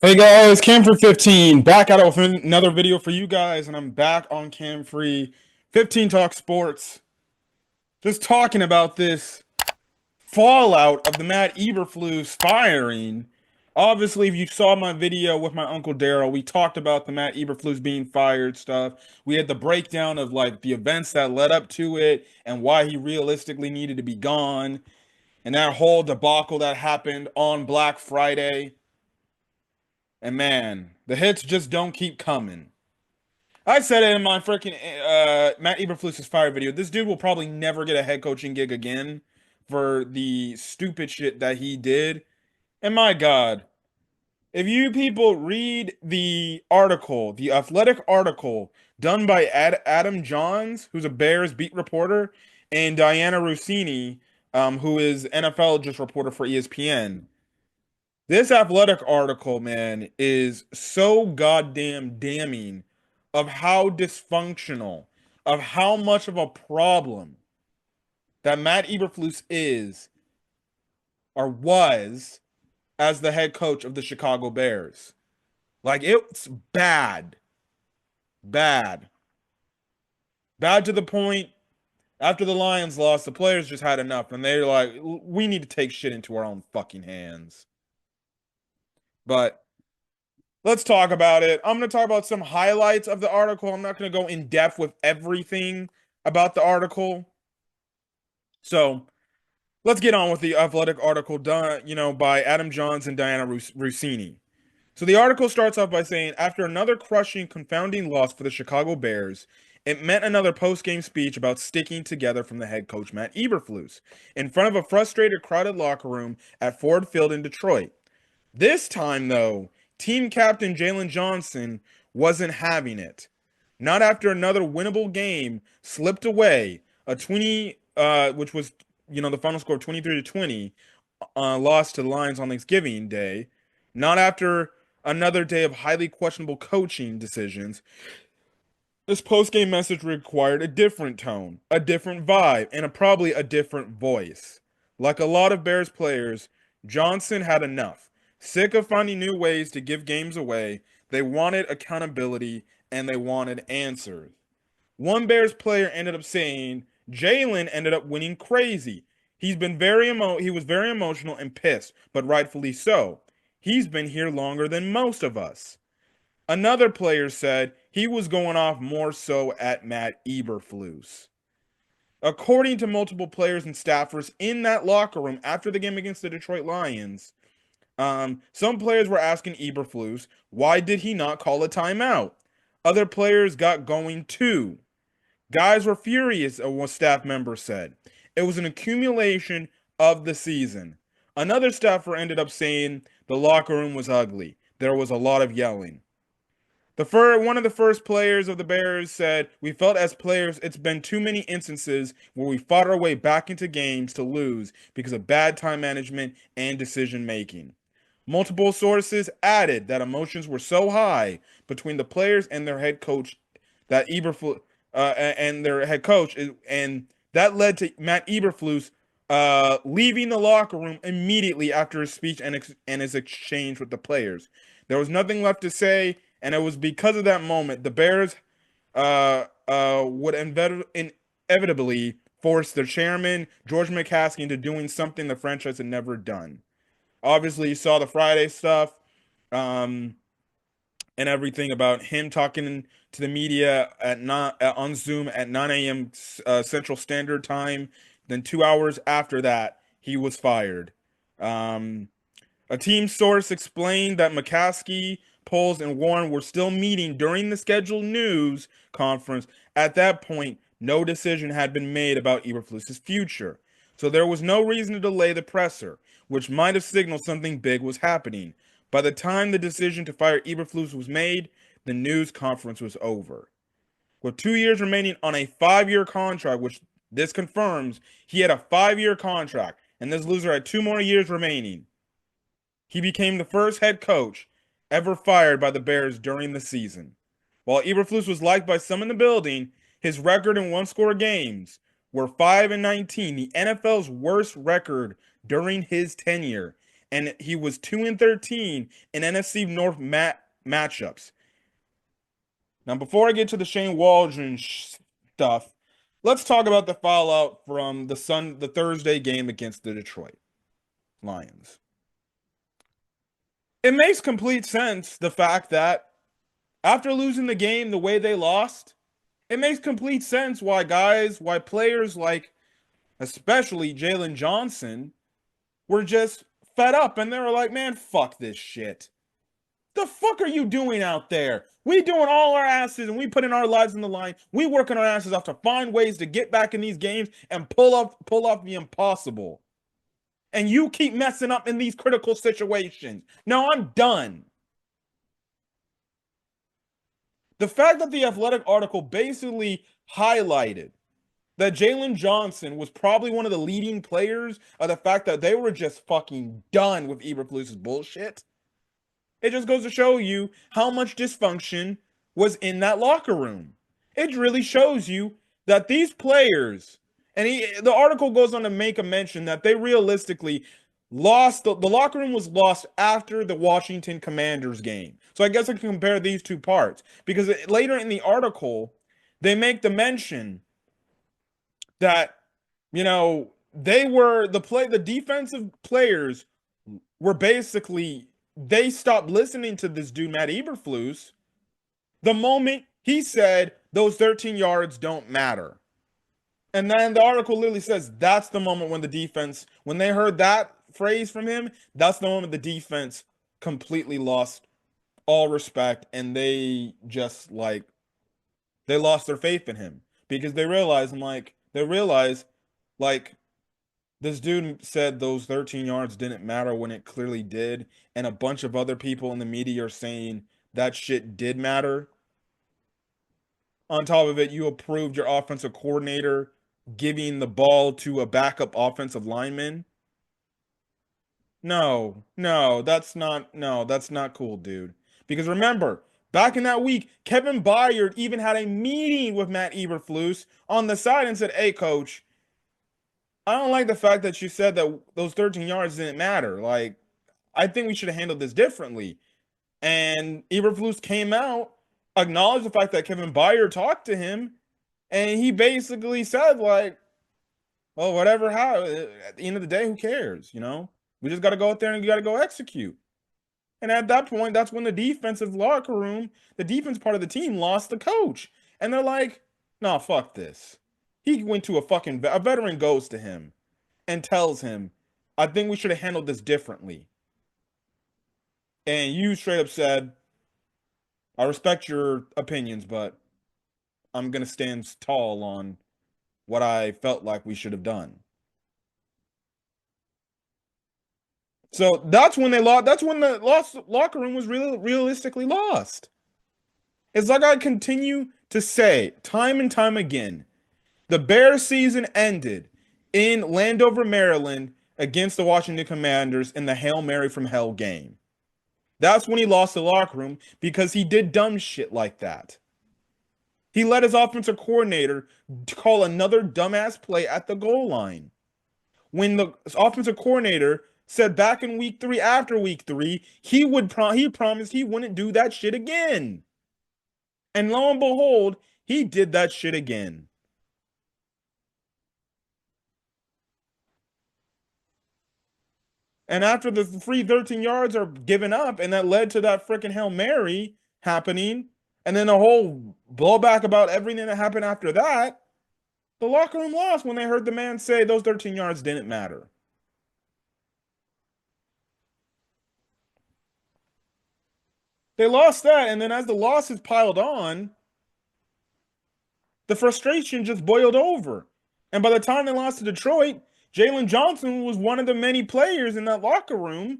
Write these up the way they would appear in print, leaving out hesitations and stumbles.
Hey guys, Cam for 15 back at it with another video for you guys, and I'm back on Cam Free 15 Talk Sports, just talking about this fallout of the Matt Eberflus firing. Obviously, if you saw my video with my Uncle Daryl, we talked about the Matt Eberflus being fired stuff. We had the breakdown of like the events that led up to it and why he realistically needed to be gone, and that whole debacle that happened on Black Friday. And man, the hits just don't keep coming. I said it in my freaking Matt Eberflus's fire video. This dude will probably never get a head coaching gig again for the stupid shit that he did. And my God, if you people read the article, the athletic article done by Adam Jahns, who's a Bears beat reporter, and Diana Russini, who is NFL just reporter for ESPN. This athletic article, man, is so goddamn damning of how dysfunctional, of how much of a problem that Matt Eberflus is or was as the head coach of the Chicago Bears. Like, it's bad. Bad. Bad to the point after the Lions lost, the players just had enough and they're like, we need to take shit into our own fucking hands. But let's talk about it. I'm going to talk about some highlights of the article. I'm not going to go in depth with everything about the article. So let's get on with the athletic article done, by Adam Jahns and Diana Russini. So the article starts off by saying, after another crushing, confounding loss for the Chicago Bears, it meant another post-game speech about sticking together from the head coach Matt Eberflus in front of a frustrated, crowded locker room at Ford Field in Detroit. This time, though, team captain Jaylon Johnson wasn't having it. Not after another winnable game slipped away, which was the final score of 23-20, lost to the Lions on Thanksgiving Day. Not after another day of highly questionable coaching decisions. This post-game message required a different tone, a different vibe, and probably a different voice. Like a lot of Bears players, Johnson had enough. Sick of finding new ways to give games away, they wanted accountability and they wanted answers. One Bears player ended up saying, Jaylon ended up winning crazy. He was very emotional and pissed, but rightfully so. He's been here longer than most of us. Another player said he was going off more so at Matt Eberflus. According to multiple players and staffers in that locker room after the game against the Detroit Lions, some players were asking Eberflus, why did he not call a timeout? Other players got going too. Guys were furious, a staff member said. It was an accumulation of the season. Another staffer ended up saying the locker room was ugly. There was a lot of yelling. One of the first players of the Bears said, we felt as players it's been too many instances where we fought our way back into games to lose because of bad time management and decision making. Multiple sources added that emotions were so high between the players and their head coach that and that led to Matt Eberflus leaving the locker room immediately after his speech and his exchange with the players. There was nothing left to say, and it was because of that moment the Bears would inevitably force their chairman George McCaskey into doing something the franchise had never done. Obviously, you saw the Friday stuff, and everything about him talking to the media on Zoom at 9 a.m. Central Standard Time. Then 2 hours after that, he was fired. A team source explained that McCaskey, Poles, and Warren were still meeting during the scheduled news conference. At that point, no decision had been made about Eberflus's future, so there was no reason to delay the presser, which might have signaled something big was happening. By the time the decision to fire Eberflus was made, the news conference was over. With 2 years remaining on a 5-year contract, which this confirms he had a 5-year contract, and this loser had 2 more years remaining, he became the first head coach ever fired by the Bears during the season. While Eberflus was liked by some in the building, his record in one-score games were 5-19, the NFL's worst record during his tenure, and he was 2-13 in NFC North matchups. Now, before I get to the Shane Waldron stuff, let's talk about the fallout from the Thursday game against the Detroit Lions. It makes complete sense, the fact that after losing the game the way they lost, it makes complete sense why players like, especially Jaylon Johnson, were just fed up and they were like, man, fuck this shit. The fuck are you doing out there? We doing all our asses and we putting our lives in the line. We working our asses off to find ways to get back in these games and pull off the impossible. And you keep messing up in these critical situations. No, I'm done. The fact that the Athletic article basically highlighted that Jaylon Johnson was probably one of the leading players of the fact that they were just fucking done with Eberflus's bullshit. It just goes to show you how much dysfunction was in that locker room. It really shows you that these players, and the article goes on to make a mention that they realistically lost, the locker room was lost after the Washington Commanders game. So I guess I can compare these two parts, because later in the article, they make the mention that, the defensive players were basically, they stopped listening to this dude, Matt Eberflus, the moment he said those 13 yards don't matter. And then the article literally says that's the moment when the defense, when they heard that phrase from him, that's the moment the defense completely lost all respect, and they just they lost their faith in him, because they realized this dude said those 13 yards didn't matter when it clearly did, and a bunch of other people in the media are saying that shit did matter. On top of it, you approved your offensive coordinator giving the ball to a backup offensive lineman. No, that's not cool, dude. Because remember, back in that week, Kevin Byard even had a meeting with Matt Eberflus on the side and said, hey, coach, I don't like the fact that you said that those 13 yards didn't matter. I think we should have handled this differently. And Eberflus came out, acknowledged the fact that Kevin Byard talked to him, and he basically said, well, whatever, how, at the end of the day, who cares, We just got to go out there and we got to go execute. And at that point, that's when the defensive locker room, the defense part of the team, lost the coach. And they're like, no, fuck this. He went to a veteran goes to him and tells him, I think we should have handled this differently. And you straight up said, I respect your opinions, but I'm going to stand tall on what I felt like we should have done. So that's when they lost. That's when the locker room was really realistically lost. It's like I continue to say time and time again, the Bears season ended in Landover, Maryland against the Washington Commanders in the Hail Mary from Hell game. That's when he lost the locker room, because he did dumb shit like that. He let his offensive coordinator call another dumbass play at the goal line. When the offensive coordinator said back in week 3, after week 3, he promised he wouldn't do that shit again. And lo and behold, he did that shit again. And after the free 13 yards are given up, and that led to that freaking Hail Mary happening, and then the whole blowback about everything that happened after that, the locker room lost when they heard the man say those 13 yards didn't matter. They lost that, and then as the losses piled on, the frustration just boiled over. And by the time they lost to Detroit, Jaylon Johnson was one of the many players in that locker room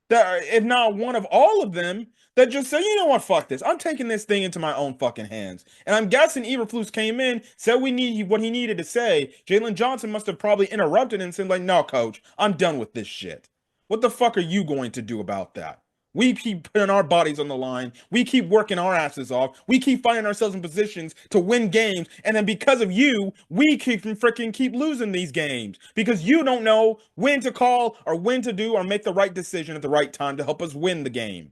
that, if not one of all of them, that just said, you know what, fuck this. I'm taking this thing into my own fucking hands. And I'm guessing Eberflus came in, said what he needed to say. Jaylon Johnson must have probably interrupted and said, no, coach, I'm done with this shit. What the fuck are you going to do about that? We keep putting our bodies on the line. We keep working our asses off. We keep finding ourselves in positions to win games. And then because of you, we keep losing these games because you don't know when to call or when to do or make the right decision at the right time to help us win the game.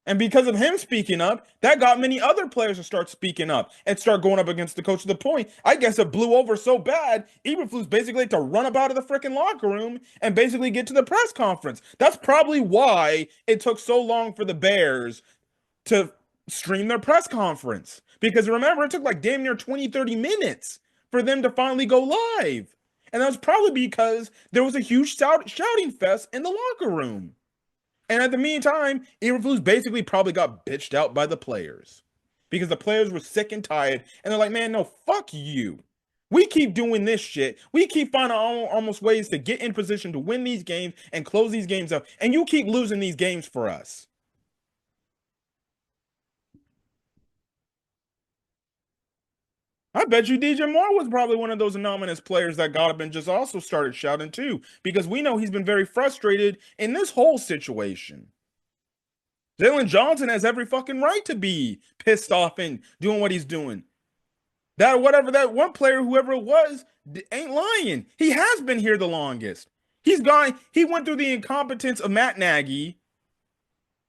And because of him speaking up, that got many other players to start speaking up and start going up against the coach to the point. I guess it blew over so bad, Eberflus basically had to run up out of the freaking locker room and basically get to the press conference. That's probably why it took so long for the Bears to stream their press conference. Because remember, it took like damn near 20, 30 minutes for them to finally go live. And that was probably because there was a huge shouting fest in the locker room. And at the meantime, Eberflus basically probably got bitched out by the players because the players were sick and tired. And they're like, man, no, fuck you. We keep doing this shit. We keep finding almost ways to get in position to win these games and close these games up. And you keep losing these games for us. I bet you DJ Moore was probably one of those anonymous players that got up and just also started shouting too, because we know he's been very frustrated in this whole situation. Jaylon Johnson has every fucking right to be pissed off and doing what he's doing. That whatever that one player, whoever it was, ain't lying. He has been here the longest. He went through the incompetence of Matt Nagy,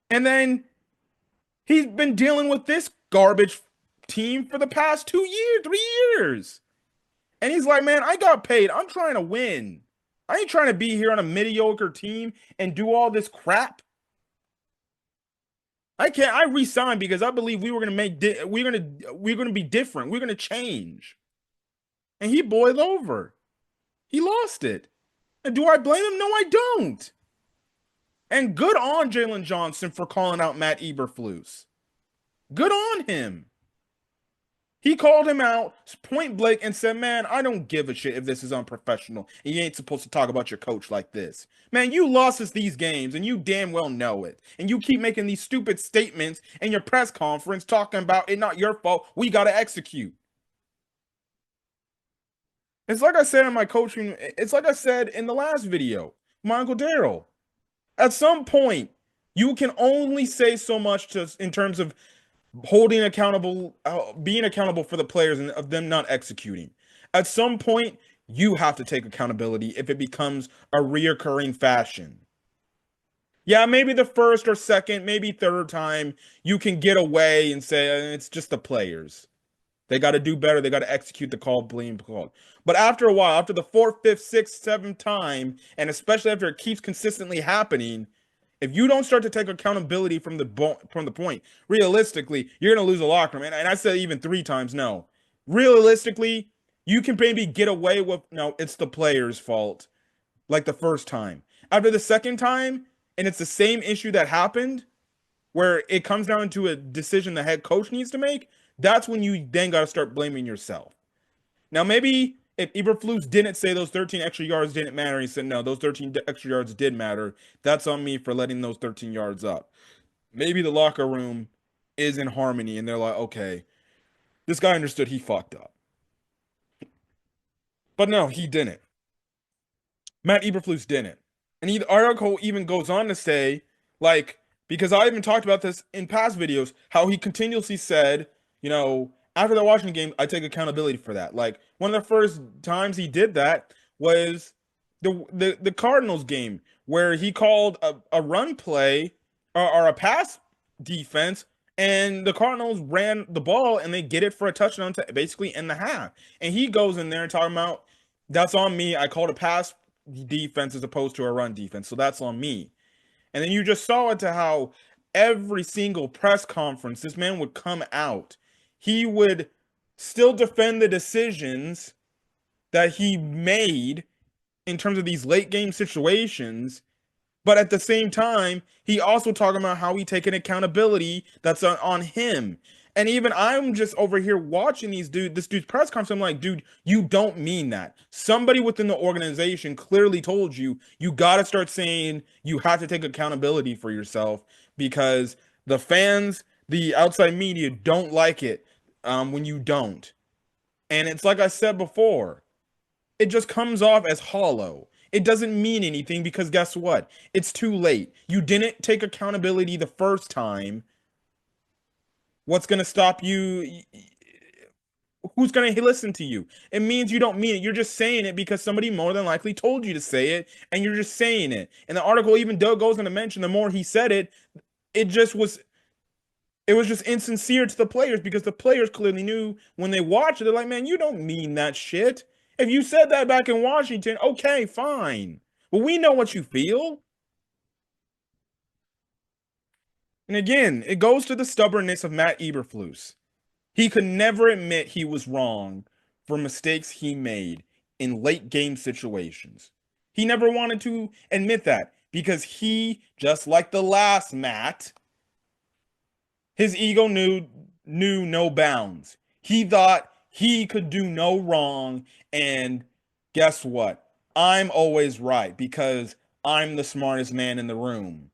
and then he's been dealing with this garbage team for the past 2 years, 3 years. And he's like, man, I got paid. I'm trying to win. I ain't trying to be here on a mediocre team and do all this crap. I resigned because I believe we were gonna we're gonna be different. We're gonna change. And he boiled over. He lost it. And do I blame him? No, I don't. And good on Jaylon Johnson for calling out Matt Eberflus. Good on him. He called him out point blank and said, man, I don't give a shit if this is unprofessional. And you ain't supposed to talk about your coach like this. Man, you lost us these games and you damn well know it. And you keep making these stupid statements in your press conference talking about it not your fault. We got to execute. It's like I said in my coaching, it's like I said in the last video, my Uncle Daryl. At some point, you can only say so much in terms of holding accountable, being accountable for the players and of them not executing. At some point, you have to take accountability if it becomes a reoccurring fashion. Yeah, maybe the first or second, maybe third time, you can get away and say it's just the players. They got to do better. They got to execute the call, being called. But after a while, after the fourth, fifth, sixth, seventh time, and especially after it keeps consistently happening, if you don't start to take accountability from the point, realistically, you're going to lose a locker room. And I said even 3 times, no. Realistically, you can maybe get away with, no, it's the player's fault, like the first time. After the second time, and it's the same issue that happened, where it comes down to a decision the head coach needs to make, that's when you then got to start blaming yourself. Now, maybe if Eberflus didn't say those 13 extra yards didn't matter, he said, no, those 13 extra yards did matter. That's on me for letting those 13 yards up. Maybe the locker room is in harmony and they're like, okay, this guy understood he fucked up. But no, he didn't. Matt Eberflus didn't. And the article even goes on to say, like, because I even talked about this in past videos, how he continuously said, you know, after the Washington game, I take accountability for that. Like, one of the first times he did that was the Cardinals game, where he called a run play or a pass defense, and the Cardinals ran the ball and they get it for a touchdown to basically end the half. And he goes in there and talking about, that's on me. I called a pass defense as opposed to a run defense, so that's on me. And then you just saw it to how every single press conference this man would come out. He would still defend the decisions that he made in terms of these late game situations. But at the same time, he also talking about how he taking accountability that's on him. And even I'm just over here watching this dude's press conference. I'm like, dude, you don't mean that. Somebody within the organization clearly told you, you got to start saying you have to take accountability for yourself, because the fans, the outside media don't like it when you don't. And it's like I said before, it just comes off as hollow. It doesn't mean anything because guess what? It's too late. You didn't take accountability the first time. What's going to stop you? Who's going to listen to you? It means you don't mean it. You're just saying it because somebody more than likely told you to say it, and you're just saying it. And the article even goes on to mention the more he said it, it just was it was just insincere to the players because the players clearly knew when they watched it, they're like, man, you don't mean that shit. If you said that back in Washington, okay, fine. But we know what you feel. And again, it goes to the stubbornness of Matt Eberflus. He could never admit he was wrong for mistakes he made in late game situations. He never wanted to admit that because he, just like the last Matt, his ego knew no bounds. He thought he could do no wrong, and guess what? I'm always right because I'm the smartest man in the room.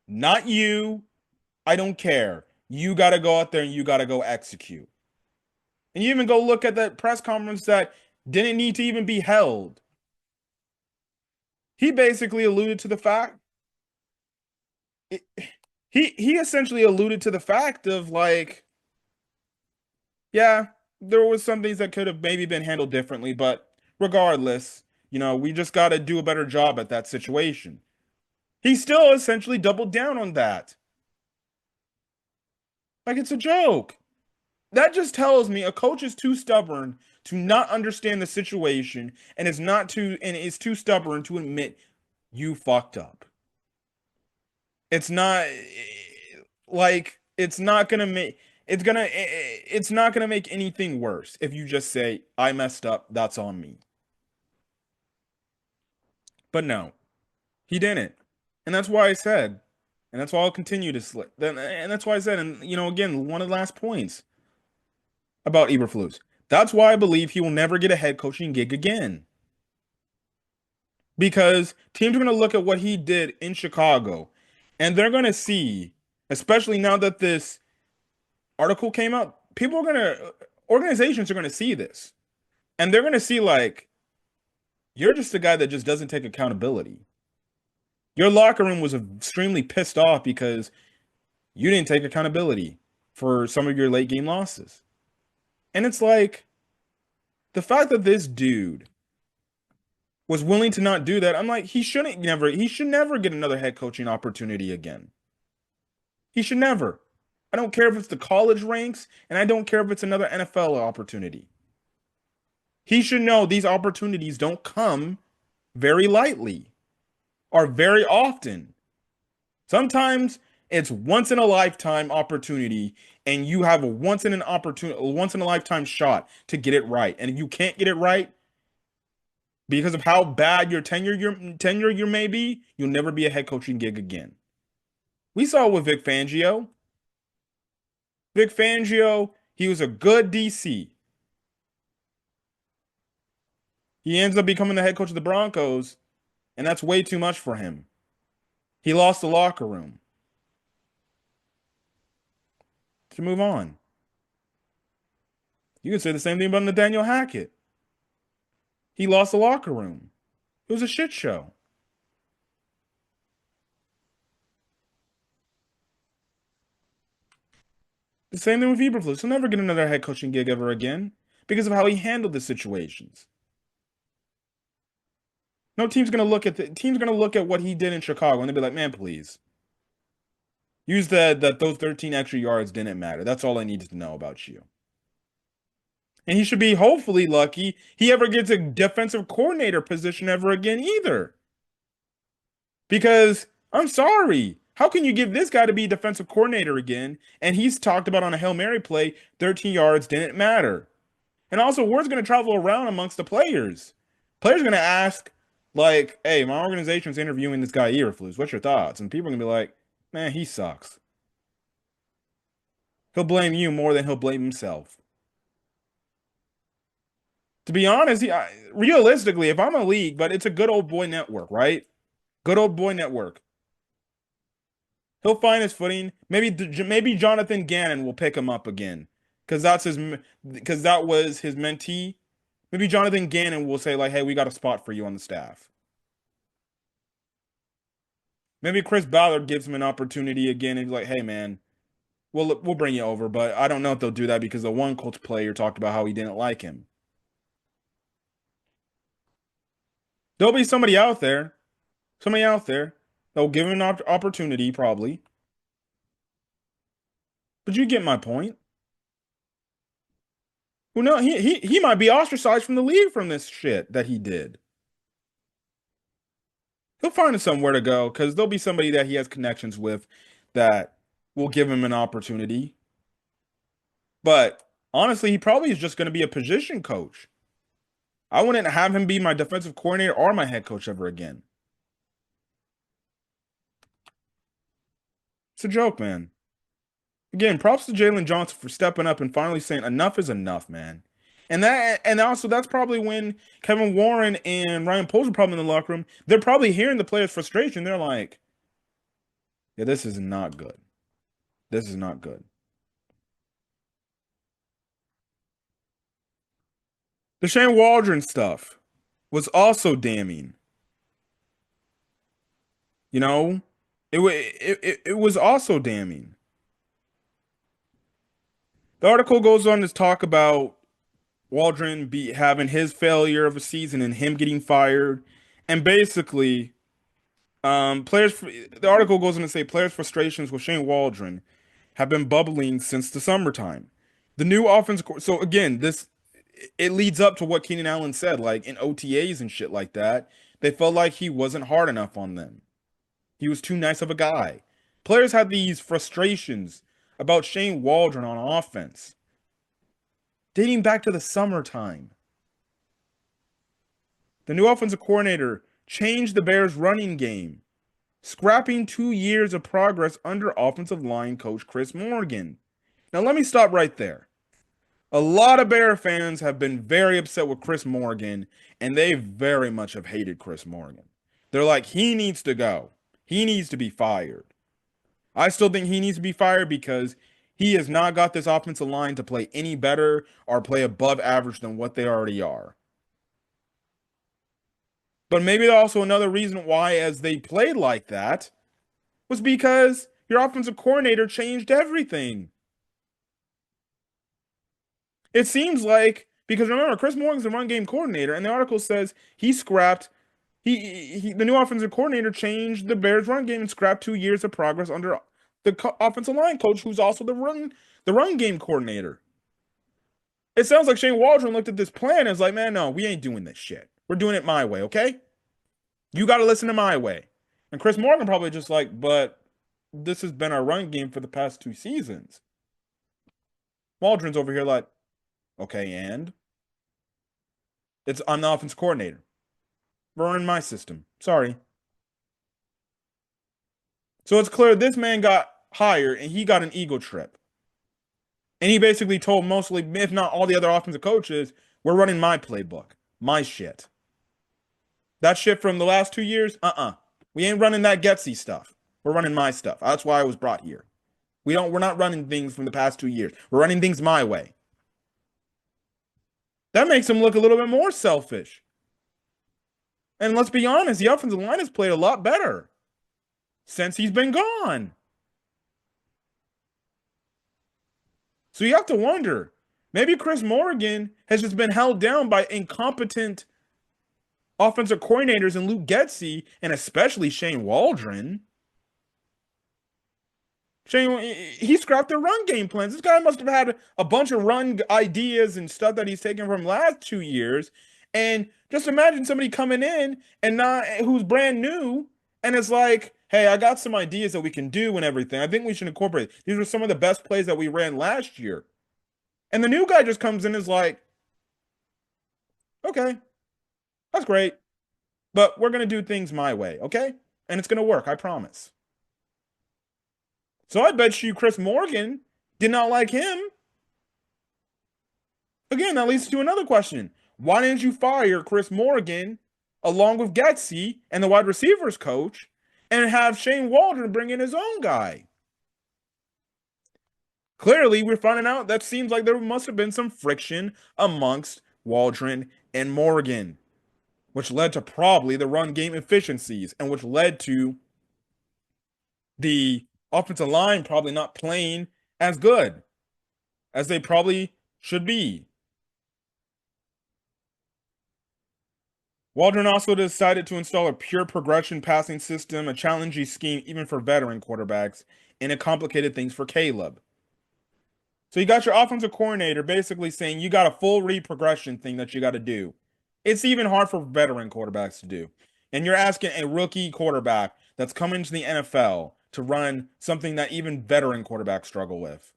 Not you. I don't care. You got to go out there and you got to go execute. And you even go look at that press conference that didn't need to even be held. He basically alluded to the fact it, he essentially alluded to the fact of like, yeah, there was some things that could have maybe been handled differently, but regardless, we just got to do a better job at that situation. He still essentially doubled down on that. Like it's a joke. That just tells me a coach is too stubborn to not understand the situation and is too stubborn to admit you fucked up. It's not like it's not gonna make anything worse if you just say I messed up, that's on me. But no, he didn't. And that's why I said, and that's why I'll continue to slip. And that's why I said, and again, one of the last points about Eberflus. That's why I believe he will never get a head coaching gig again. Because teams are going to look at what he did in Chicago and they're going to see, especially now that this article came out, organizations are going to see this. And they're going to see, like, you're just a guy that just doesn't take accountability. Your locker room was extremely pissed off because you didn't take accountability for some of your late game losses. And it's like, the fact that this dude was willing to not do that, I'm like, he should never get another head coaching opportunity again. He should never. I don't care if it's the college ranks, and I don't care if it's another NFL opportunity. He should know these opportunities don't come very lightly or very often. Sometimes it's once in a lifetime opportunity, and you have a once in a lifetime shot to get it right. And if you can't get it right because of how bad your tenure you may be, you'll never be a head coaching gig again. We saw it with Vic Fangio. Vic Fangio, he was a good DC. He ends up becoming the head coach of the Broncos, and that's way too much for him. He lost the locker room. To move on. You can say the same thing about Nathaniel Hackett. He lost the locker room. It was a shit show. The same thing with Eberflus. He'll never get another head coaching gig ever again because of how he handled the situations. No team's gonna look at what he did in Chicago and they'll be like, man, please. Use that those 13 extra yards didn't matter. That's all I needed to know about you. And he should be hopefully lucky he ever gets a defensive coordinator position ever again either. Because I'm sorry. How can you give this guy to be defensive coordinator again? And he's talked about on a Hail Mary play, 13 yards didn't matter. And also, word's going to travel around amongst the players. Players are going to ask, like, hey, my organization's interviewing this guy Eberflus. What's your thoughts? And people are going to be like, man, he sucks. He'll blame you more than he'll blame himself. To be honest, realistically, if I'm a league, but it's a good old boy network, right? Good old boy network. He'll find his footing. Maybe Jonathan Gannon will pick him up again because that was his mentee Maybe Jonathan Gannon will say like, "Hey, we got a spot for you on the staff." Maybe Chris Ballard gives him an opportunity again and be like, "Hey, man, we'll bring you over." But I don't know if they'll do that because the one Colts player talked about how he didn't like him. There'll be somebody out there that'll give him an opportunity probably. But you get my point. Well, no, he might be ostracized from the league from this shit that he did. He'll find somewhere to go because there'll be somebody that he has connections with that will give him an opportunity. But honestly, he probably is just going to be a position coach. I wouldn't have him be my defensive coordinator or my head coach ever again. It's a joke, man. Again, props to Jaylon Johnson for stepping up and finally saying enough is enough, man. And also that's probably when Kevin Warren and Ryan Poles are probably in the locker room. They're probably hearing the players' frustration. They're like, "Yeah, this is not good. This is not good." The Shane Waldron stuff was also damning. You know, it was also damning. The article goes on to talk about Waldron be having his failure of a season and him getting fired, and basically, players. The article goes on to say players' frustrations with Shane Waldron have been bubbling since the summertime. The new offense. So again, this it leads up to what Keenan Allen said, like in OTAs and shit like that. They felt like he wasn't hard enough on them. He was too nice of a guy. Players had these frustrations about Shane Waldron on offense, dating back to the summertime. The new offensive coordinator changed the Bears' running game, scrapping 2 years of progress under offensive line coach Chris Morgan. Now, let me stop right there. A lot of Bear fans have been very upset with Chris Morgan, and they very much have hated Chris Morgan. They're like, he needs to go. He needs to be fired. I still think he needs to be fired because he has not got this offensive line to play any better or play above average than what they already are. But maybe also another reason why, as they played like that, was because your offensive coordinator changed everything. It seems like because remember, Chris Morgan's the run game coordinator, and the article says he scrapped the new offensive coordinator changed the Bears run game and scrapped 2 years of progress under the offensive line coach, who's also the run game coordinator. It sounds like Shane Waldron looked at this plan and was like, man, no, we ain't doing this shit. We're doing it my way, okay? You got to listen to my way. And Chris Morgan probably just like, but this has been our run game for the past 2 seasons. Waldron's over here like, okay, and I'm the offense coordinator. We're in my system. Sorry. So it's clear this man got hired and he got an ego trip. And he basically told mostly, if not all the other offensive coaches, we're running my playbook, my shit. That shit from the last 2 years, we ain't running that Getsy stuff. We're running my stuff. That's why I was brought here. We're not running things from the past 2 years. We're running things my way. That makes him look a little bit more selfish. And let's be honest, the offensive line has played a lot better since he's been gone. So you have to wonder, maybe Chris Morgan has just been held down by incompetent offensive coordinators in Luke Getsy and especially Shane Waldron. He scrapped their run game plans. This guy must have had a bunch of run ideas and stuff that he's taken from last 2 years. And just imagine somebody coming in and not who's brand new and it's like, hey, I got some ideas that we can do and everything. I think we should incorporate. These were some of the best plays that we ran last year. And the new guy just comes in and is like, okay, that's great. But we're gonna do things my way, okay? And it's gonna work, I promise. So I bet you Chris Morgan did not like him. Again, that leads to another question. Why didn't you fire Chris Morgan along with Getsy and the wide receivers coach and have Shane Waldron bring in his own guy? Clearly, we're finding out that seems like there must have been some friction amongst Waldron and Morgan, which led to probably the run game efficiencies and which led to the offensive line probably not playing as good as they probably should be. Waldron also decided to install a pure progression passing system, a challenging scheme even for veteran quarterbacks, and it complicated things for Caleb. So you got your offensive coordinator basically saying you got a full read progression thing that you got to do. It's even hard for veteran quarterbacks to do. And you're asking a rookie quarterback that's coming to the NFL to run something that even veteran quarterbacks struggle with.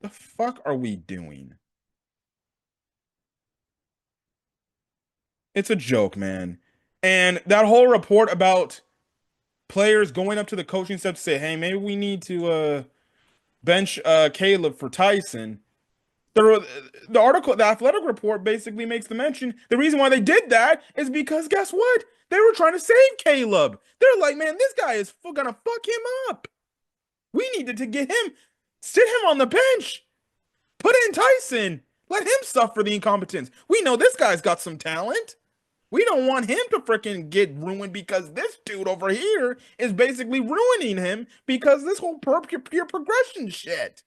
The fuck are we doing? It's a joke, man. And that whole report about players going up to the coaching staff to say, "Hey, maybe we need to bench Caleb for Tyson." The article, the athletic report basically makes the mention. The reason why they did that is because guess what? They were trying to save Caleb. They're like, man, this guy is gonna fuck him up. We needed to get him, sit him on the bench, put in Tyson, let him suffer the incompetence. We know this guy's got some talent. We don't want him to freaking get ruined because this dude over here is basically ruining him because this whole pure progression shit.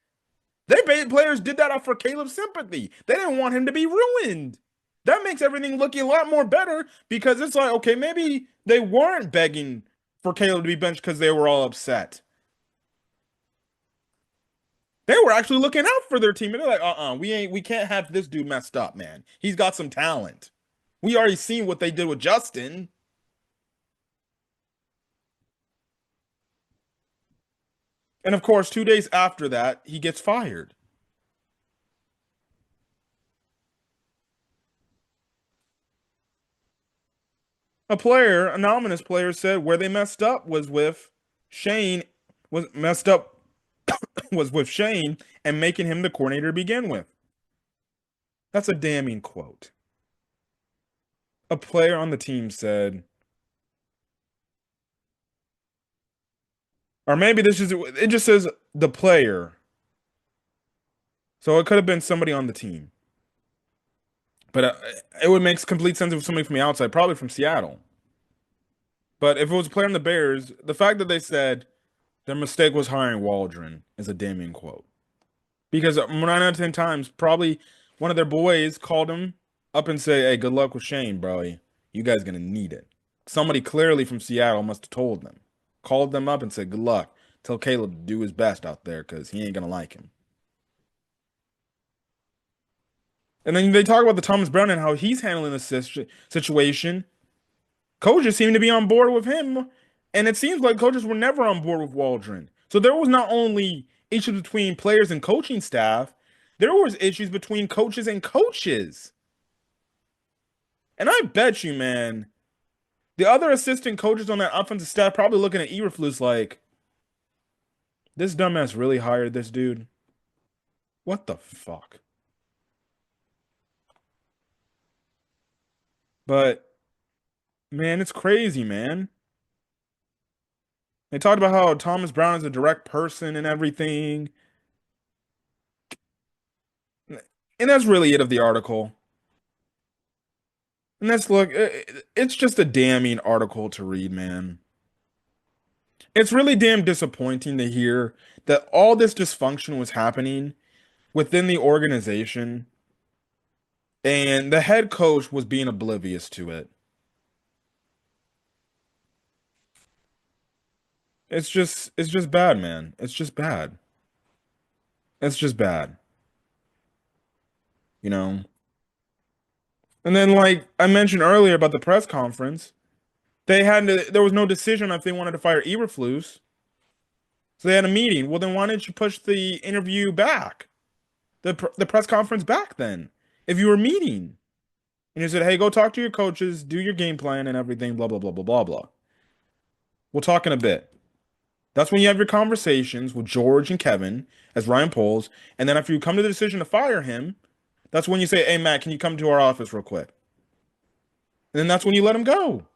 Players did that for Caleb's sympathy. They didn't want him to be ruined. That makes everything look a lot more better because it's like, okay, maybe they weren't begging for Caleb to be benched because they were all upset. They were actually looking out for their team. And they're like, we can't have this dude messed up, man. He's got some talent. We already seen what they did with Justin. And of course, 2 days after that, he gets fired. An anonymous player said where they messed up was with Shane, was messed up was with Shane and making him the coordinator to begin with. That's a damning quote. A player on the team said, or maybe it just says the player. So it could have been somebody on the team. But it would make complete sense if it was somebody from the outside, probably from Seattle. But if it was a player on the Bears, the fact that they said their mistake was hiring Waldron is a damning quote. Because 9 out of 10 times, probably one of their boys called him up and say, "Hey, good luck with Shane, bro. You guys gonna need it." Somebody clearly from Seattle must have told them, called them up and said, "Good luck. Tell Caleb to do his best out there because he ain't gonna like him." And then they talk about the Thomas Brown and how he's handling the situation. Coaches seem to be on board with him, and it seems like coaches were never on board with Waldron. So there was not only issues between players and coaching staff, there was issues between coaches and coaches. And I bet you, man, the other assistant coaches on that offensive staff probably looking at Eberflus like, this dumbass really hired this dude. What the fuck? But man, it's crazy, man. They talked about how Thomas Brown is a direct person and everything. And that's really it of the article. And that's look, it's just a damning article to read, man. It's really damn disappointing to hear that all this dysfunction was happening within the organization and the head coach was being oblivious to it. It's just bad, man. It's just bad. It's just bad, you know. And then like I mentioned earlier about the press conference, there was no decision if they wanted to fire Eberflus. So they had a meeting. Well, then why didn't you push the interview back? The press conference back then? If you were meeting. And you said, "Hey, go talk to your coaches, do your game plan and everything, blah blah blah blah blah blah." We'll talk in a bit. That's when you have your conversations with George and Kevin as Ryan Poles, and then after you come to the decision to fire him, that's when you say, "Hey, Matt, can you come to our office real quick?" And then that's when you let him go.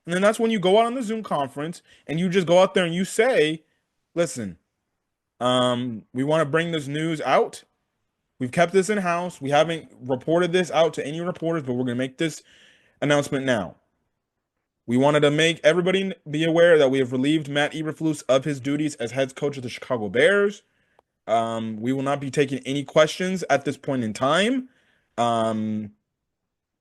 And then that's when you go out on the Zoom conference and you just go out there and you say, "Listen, we want to bring this news out. We've kept this in-house. We haven't reported this out to any reporters, but we're going to make this announcement now. We wanted to make everybody be aware that we have relieved Matt Eberflus of his duties as head coach of the Chicago Bears. We will not be taking any questions at this point in time, um,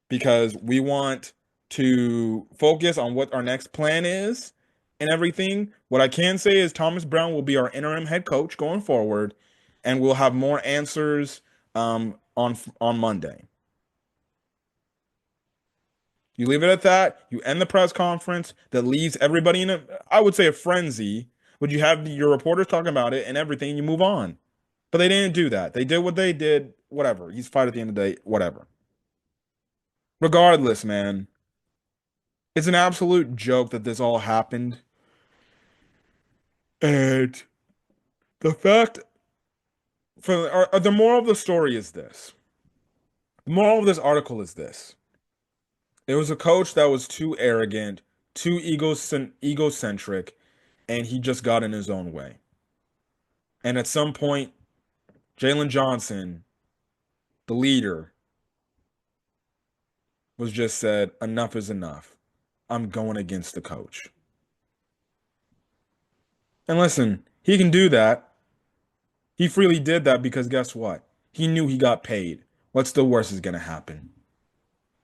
because we want to focus on what our next plan is and everything. What I can say is Thomas Brown will be our interim head coach going forward, and we'll have more answers on Monday. You leave it at that. You end the press conference that leaves everybody in I would say, a frenzy. But you have your reporters talking about it and everything. You move on. But they didn't do that. They did what they did. Whatever. He's fired at the end of the day. Whatever. Regardless, man, it's an absolute joke that this all happened. And the fact or the moral of the story is this. The moral of this article is this. It was a coach that was too arrogant, too egocentric, and he just got in his own way. And at some point, Jaylon Johnson, the leader, was just said, enough is enough. I'm going against the coach. And listen, he can do that. He freely did that because guess what? He knew he got paid. What's the worst is going to happen?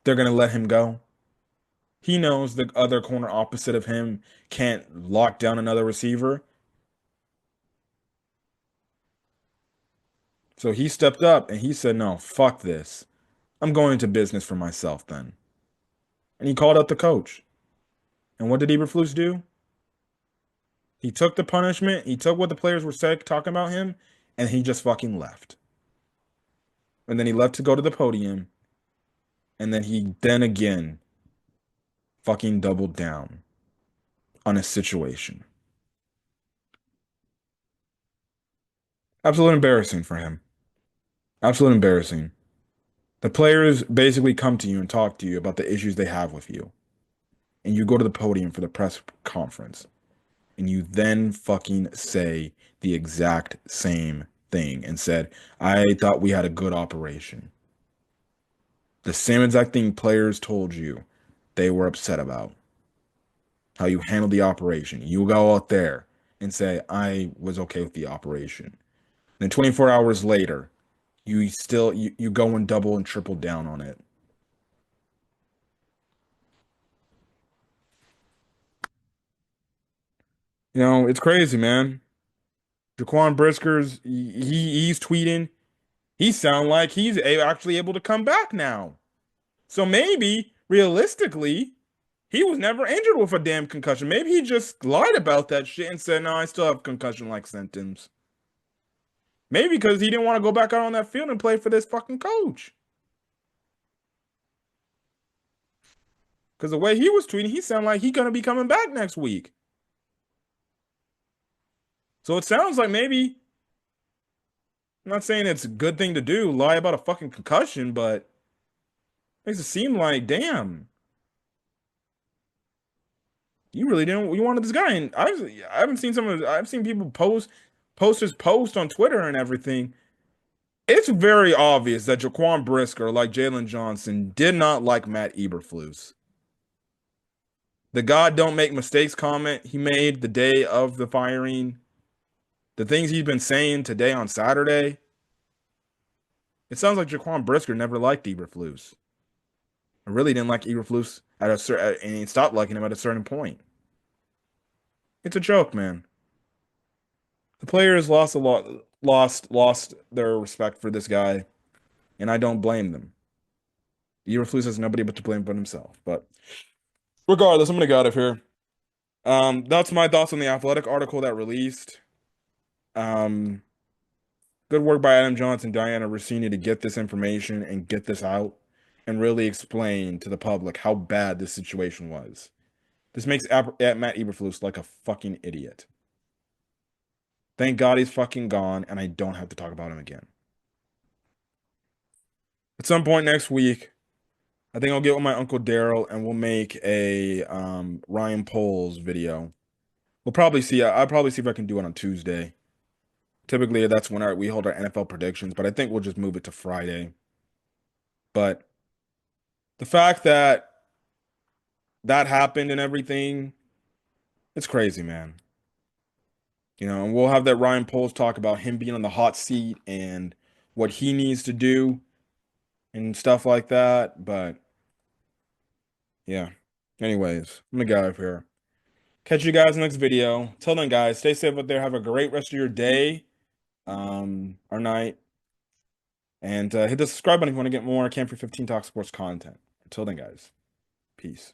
They're going to let him go. He knows the other corner opposite of him can't lock down another receiver. So he stepped up and he said, no, fuck this. I'm going into business for myself then. And he called out the coach. And what did Eberflus do? He took the punishment. He took what the players were talking about him, and he just fucking left. And then he left to go to the podium. And then he again fucking doubled down on his situation. Absolutely embarrassing for him. Absolutely embarrassing. The players basically come to you and talk to you about the issues they have with you. And you go to the podium for the press conference. And you then fucking say the exact same thing and said, I thought we had a good operation. The same exact thing players told you they were upset about. How you handled the operation. You go out there and say, I was okay with the operation. Then 24 hours later, you go and double and triple down on it. You know, it's crazy, man. Jaquan Brisker's he's tweeting. He sound like he's actually able to come back now. So maybe realistically, he was never injured with a damn concussion. Maybe he just lied about that shit and said, "No, I still have concussion-like symptoms." Maybe because he didn't want to go back out on that field and play for this fucking coach. Because the way he was tweeting, he sounded like he's gonna be coming back next week. So it sounds like maybe, I'm not saying it's a good thing to do, lie about a fucking concussion, but it makes it seem like, damn, you really didn't, you wanted this guy. And I haven't seen I've seen people posters post on Twitter and everything. It's very obvious that Jaquan Brisker, like Jaylon Johnson, did not like Matt Eberflus. The God don't make mistakes comment he made the day of the firing, the things he's been saying today on Saturday, it sounds like Jaquan Brisker never liked Eberflus. I really didn't like Eberflus at a certain, and he stopped liking him at a certain point. It's a joke, man. The players lost their respect for this guy, and I don't blame them. Eberflus has nobody but to blame but himself. But regardless, I'm gonna get out of here. That's my thoughts on the Athletic article that released. Um, Good work by Adam Johnson, Diana Russini to get this information and get this out and really explain to the public how bad this situation was. This makes Matt Eberflus like a fucking idiot. Thank God he's fucking gone and I don't have to talk about him again. At some point next week, I think I'll get with my Uncle Daryl and we'll make a Ryan Poles video. I'll probably see if I can do it on Tuesday. Typically, that's when we hold our NFL predictions, but I think we'll just move it to Friday. But the fact that that happened and everything, it's crazy, man. And we'll have that Ryan Poles talk about him being on the hot seat and what he needs to do and stuff like that. But yeah. Anyways, I'm gonna get out of here. Catch you guys in the next video. Till then, guys, stay safe out there. Have a great rest of your day, or night. And hit the subscribe button if you want to get more Camp for 15 Talk Sports content. Until then, guys, peace.